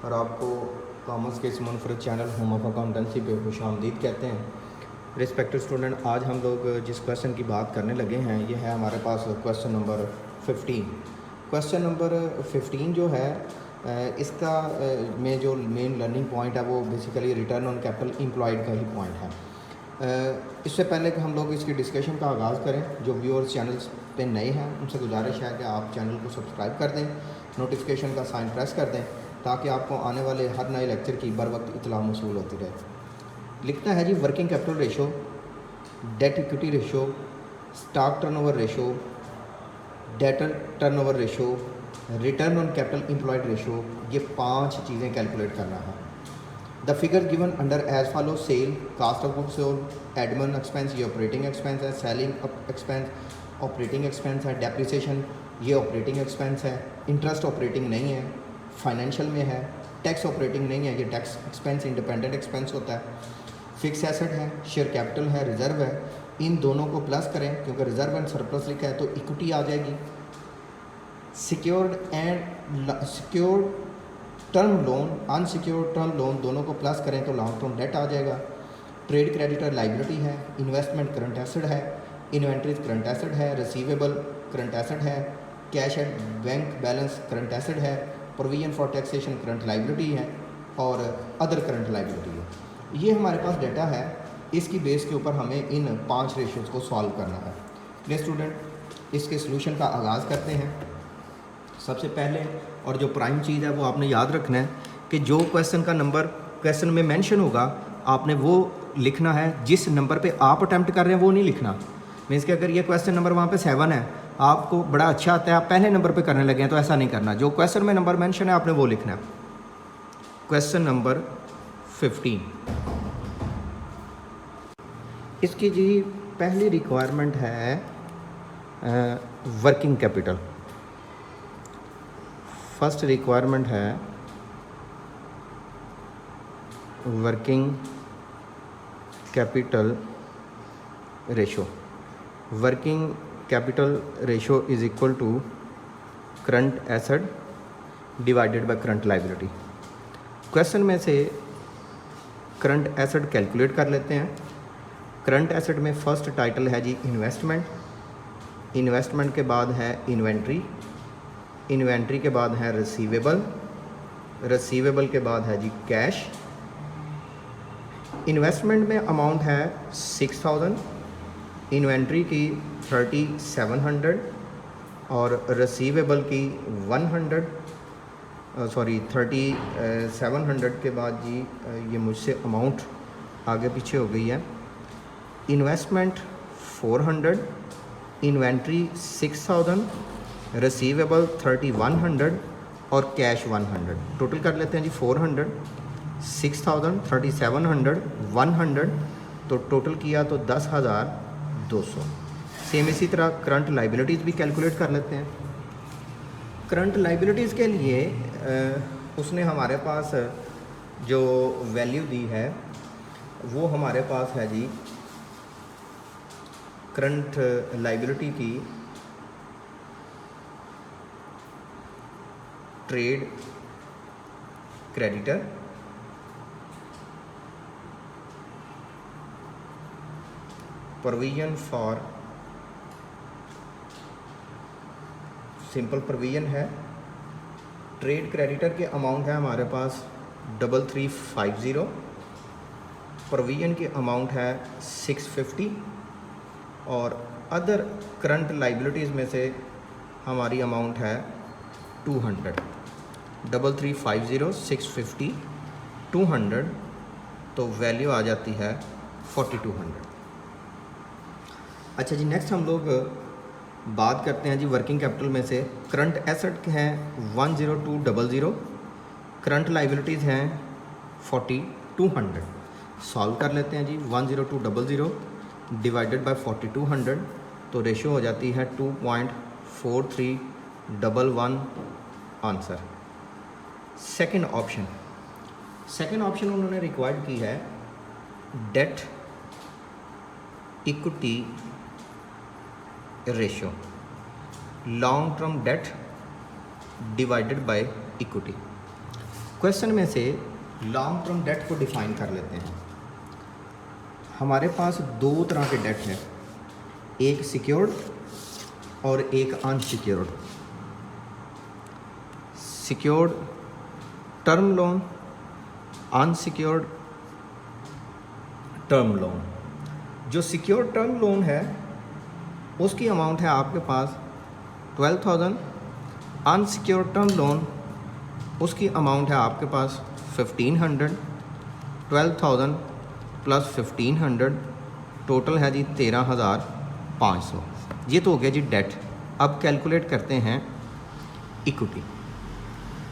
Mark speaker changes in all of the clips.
Speaker 1: और आपको कॉमर्स के इस मुनफरद चैनल होम ऑफ अकाउंटेंसी पे खुश आमदीद कहते हैं। रिस्पेक्टेड स्टूडेंट, आज हम लोग जिस क्वेश्चन की बात करने लगे हैं ये है हमारे पास क्वेश्चन नंबर 15। क्वेश्चन नंबर 15 जो है इसका में जो मेन लर्निंग पॉइंट है वो basically return on capital employed का ही पॉइंट है। इससे पहले कि हम लोग इसकी डिस्कशन का आगाज़ करें, जो व्यूअर्स चैनल्स पे नए हैं उनसे गुजारिश है कि आप चैनल को सब्सक्राइब कर दें, नोटिफिकेशन का साइन प्रेस कर दें ताकि आपको आने वाले हर नए लेक्चर की बर वक्त इतला मौसूल होती रहे। लिखता है जी, working capital ratio, debt equity ratio, stock turnover ratio, debtor turnover ratio, return on capital employed ratio, ये 5 चीज़ें कैलकुलेट करना है। The figure given under as follow: sale, cost of goods sold, admin expense, ये operating expense है, selling expense operating expense है, depreciation ये operating expense है, interest operating नहीं है, फाइनेंशियल में है, टैक्स ऑपरेटिंग नहीं है, ये टैक्स एक्सपेंस इंडिपेंडेंट एक्सपेंस होता है, फिक्स एसेट है, शेयर कैपिटल है, रिजर्व है। इन दोनों को प्लस करें क्योंकि रिजर्व एंड सरप्लस लिखा है तो इक्विटी आ जाएगी। Secured and secured term loan, unsecured term loan दोनों को प्लस करें तो लॉन्ग टर्म डेट आ जाएगा। ट्रेड क्रेडिटर लाइबिलिटी है, इन्वेस्टमेंट करंट एसेट है, इन्वेंट्रीज करंट एसेट है, रिसीवेबल करंट एसेट है, cash and bank balance current asset है, provision for taxation current liability है और अदर करंट लाइबिलिटी है। ये हमारे पास डेटा है, इसकी बेस के ऊपर हमें इन 5 रेशियोज़ को सॉल्व करना है। प्लीज स्टूडेंट, इसके सॉल्यूशन का आगाज़ करते हैं। सबसे पहले और जो प्राइम चीज़ है वो आपने याद रखना है कि जो क्वेश्चन का नंबर क्वेश्चन में मेंशन होगा आपने वो लिखना है, जिस नंबर पे आप अटैम्प्ट कर रहे हैं वो नहीं लिखना। मीन्स कि अगर ये क्वेश्चन नंबर वहाँ पे 7 है, आपको बड़ा अच्छा आता है, आप पहले नंबर पे करने लगे हैं, तो ऐसा नहीं करना। जो क्वेश्चन में नंबर मेंशन है आपने वो लिखना है। क्वेश्चन नंबर 15, इसकी जी पहली रिक्वायरमेंट है वर्किंग कैपिटल। फर्स्ट रिक्वायरमेंट है working capital ratio. Working capital ratio is equal to current asset divided by current liability. Question में से करंट एसेट कैलकुलेट कर लेते हैं। करंट एसेट में फर्स्ट टाइटल है जी इन्वेस्टमेंट, इन्वेस्टमेंट के बाद है इन्वेंट्री, इन्वेंट्री के बाद है रिसीवेबल, रिसीवेबल के बाद है जी कैश। इन्वेस्टमेंट में अमाउंट है 6000, इन्वेंट्री की 3700 और रिसीवेबल की 3700 के बाद जी ये मुझसे अमाउंट आगे पीछे हो गई है। इन्वेस्टमेंट 400, इन्वेंट्री 6000, रिसीवेबल 3100 और कैश 100। टोटल कर लेते हैं जी 400, 6000, 3700, 100, तो टोटल किया तो 10,200। सेम इसी तरह करंट लाइबिलिटीज़ भी कैलकुलेट कर लेते हैं। करंट लाइबिलिटीज़ के लिए उसने हमारे पास जो वैल्यू दी है वो हमारे पास है जी करंट लाइबिलिटी की trade creditor, provision for, simple provision है। ट्रेड क्रेडिटर के अमाउंट है हमारे पास 3350, प्रोविजन की अमाउंट है 650 और अदर करंट लाइबिलिटीज़ में से हमारी अमाउंट है 200। 3350, 650, 200, तो वैल्यू आ जाती है 4200। अच्छा जी, नेक्स्ट हम लोग बात करते हैं जी वर्किंग कैपिटल में से। करंट एसेट हैं 10200, करंट लाइबिलिटीज़ हैं 4200। सॉल्व कर लेते हैं जी। 10200 डिवाइडेड बाय 4200 तो रेशियो हो जाती है 2.4311 आंसर। सेकंड ऑप्शन उन्होंने रिक्वायर्ड की है debt equity ratio, long term debt divided by equity. Question में से लॉन्ग टर्म डेट को डिफाइन कर लेते हैं। हमारे पास दो तरह के डेट है, एक सिक्योर्ड और एक unsecured. Secured term loan, unsecured term loan. जो सिक्योर्ड टर्म लोन है उसकी अमाउंट है आपके पास 12,000। अनसिक्योर्ड टर्म लोन उसकी अमाउंट है आपके पास 1500। 12,000 प्लस 1500 टोटल है जी 13,500। ये तो हो गया जी डेट। अब कैलकुलेट करते हैं इक्विटी।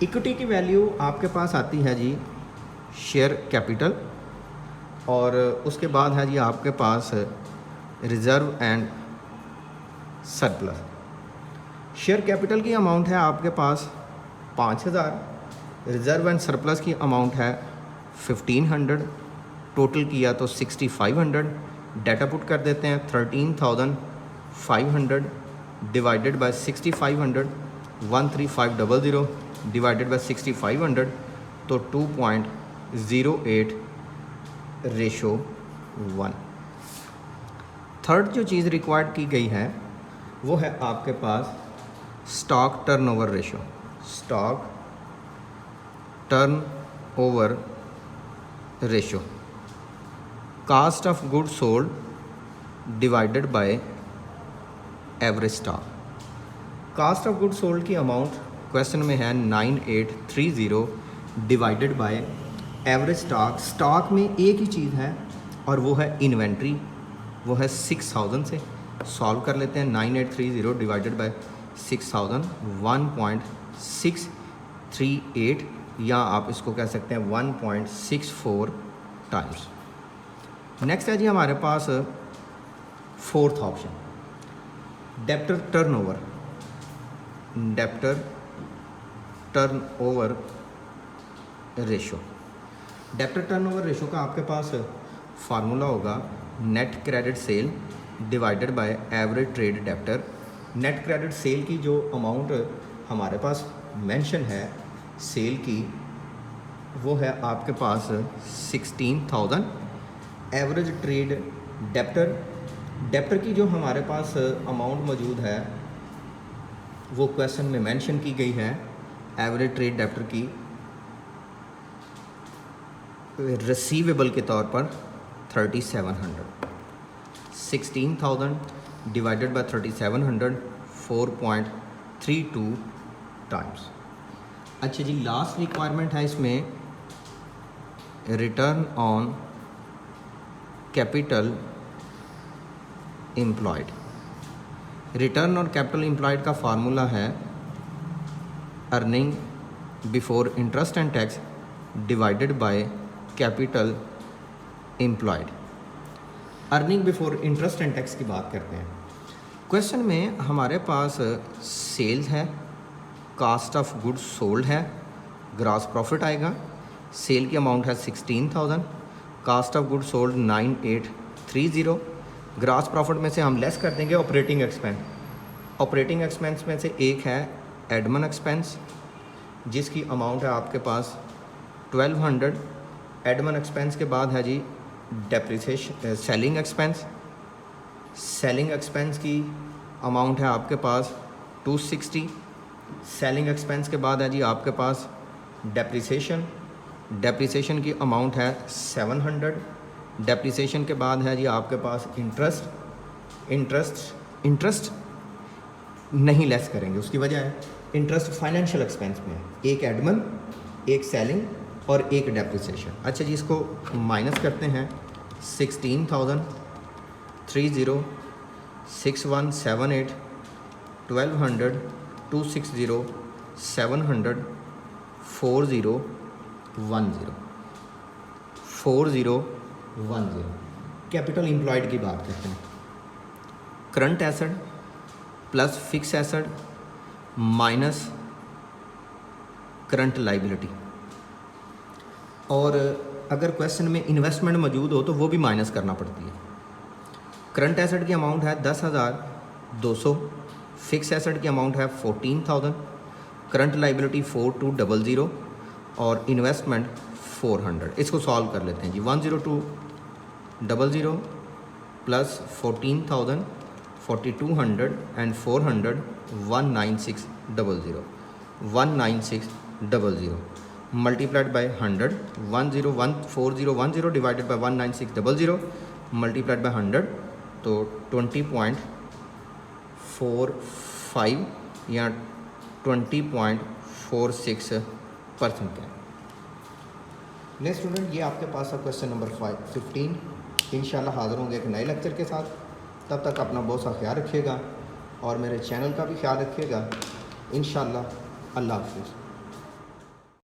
Speaker 1: इक्विटी की वैल्यू आपके पास आती है जी शेयर कैपिटल, और उसके बाद है जी आपके पास reserve and surplus. Share capital की अमाउंट है आपके पास 5,000, रिज़र्व एंड सरप्लस की अमाउंट है 1500, टोटल किया तो 6500। डाटा पुट कर देते हैं 13,500 डिवाइडेड बाय 6500, 13500 डिवाइडेड बाय 6500 तो 2.08 रेशो 1। थर्ड जो चीज़ रिक्वायर्ड की गई है वो है आपके पास stock turnover ratio. Stock turnover ratio, cost of good sold divided by average stock. Cost of good sold की अमाउंट क्वेश्चन में है 9830 डिवाइडेड बाय एवरेज स्टॉक। स्टॉक में एक ही चीज़ है और वो है इन्वेंट्री, वो है 6000 से। सॉल्व कर लेते हैं 9830 डिवाइडेड बाय 6000, 1.638, या आप इसको कह सकते हैं 1.64 टाइम्स। नेक्स्ट है जी हमारे पास fourth option, debtor turnover. Debtor turnover ratio. Debtor turnover ratio का आपके पास फार्मूला होगा net credit sale divided by average trade debtor. Net credit sale की जो अमाउंट हमारे पास मेंशन है सेल की, वो है आपके पास 16,000। एवरेज ट्रेड डेब्टर, डेब्टर की जो हमारे पास अमाउंट मौजूद है वो क्वेश्चन में मेंशन की गई है। एवरेज ट्रेड डेब्टर की रिसीवेबल के तौर पर 3700। 16,000 डिवाइडेड बाय 3700, 4.32 टाइम्स। अच्छा जी, लास्ट रिक्वायरमेंट है इसमें return on capital employed. Return on capital employed का फार्मूला है earning before interest and tax divided by capital employed. Earning before interest and tax की बात करते हैं। क्वेश्चन में हमारे पास सेल्स है, कास्ट ऑफ गुड्स सोल्ड है, ग्रॉस प्रॉफिट आएगा। सेल की अमाउंट है 16,000, cost of goods sold 9830। Gross profit में से हम लेस कर देंगे ऑपरेटिंग एक्सपेंस। ऑपरेटिंग एक्सपेंस में से एक है एडमिन एक्सपेंस जिसकी अमाउंट है आपके पास 1200। एडमिन एक्सपेंस के बाद है जी depreciation selling expense. Selling expense की अमाउंट है आपके पास 260। सेलिंग एक्सपेंस के बाद है जी आपके पास डेप्रिसिएशन। डेप्रिसिएशन की अमाउंट है 700। डेप्रिसिएशन के बाद है जी आपके पास इंटरेस्ट नहीं लेस करेंगे, उसकी वजह है इंटरेस्ट फाइनेंशियल एक्सपेंस में है, एक एडमिन, एक सेलिंग और एक डेप्रिसिएशन। अच्छा जी, इसको माइनस करते हैं 16,000, 30, 6178, 1200, 260, 700, 4010, 4010। कैपिटल एम्प्लॉयड की बात करते हैं। Current asset plus fix asset minus current liability, और अगर क्वेश्चन में इन्वेस्टमेंट मौजूद हो तो वो भी माइनस करना पड़ती है। करंट एसेट की अमाउंट है 10,200, फिक्स एसेट की अमाउंट है 14,000, करंट लाइबिलिटी 4200, और इन्वेस्टमेंट 400। इसको सॉल्व कर लेते हैं जी। 10200 plus 14,000 4200 and 400 19600 19600 multiplied by 100 104010 divided by 19600 multiplied by 100 तो 20.45 या 20.46% का। नेक्स्ट स्टूडेंट, ये आपके पास है क्वेश्चन नंबर 15। इंशाल्लाह हाज़िर होंगे एक नए लेक्चर के साथ। तब तक अपना बहुत सा ख्याल रखिएगा और मेरे चैनल का भी ख्याल रखिएगा। इंशाल्लाह। अल्लाह हाफ़िज़।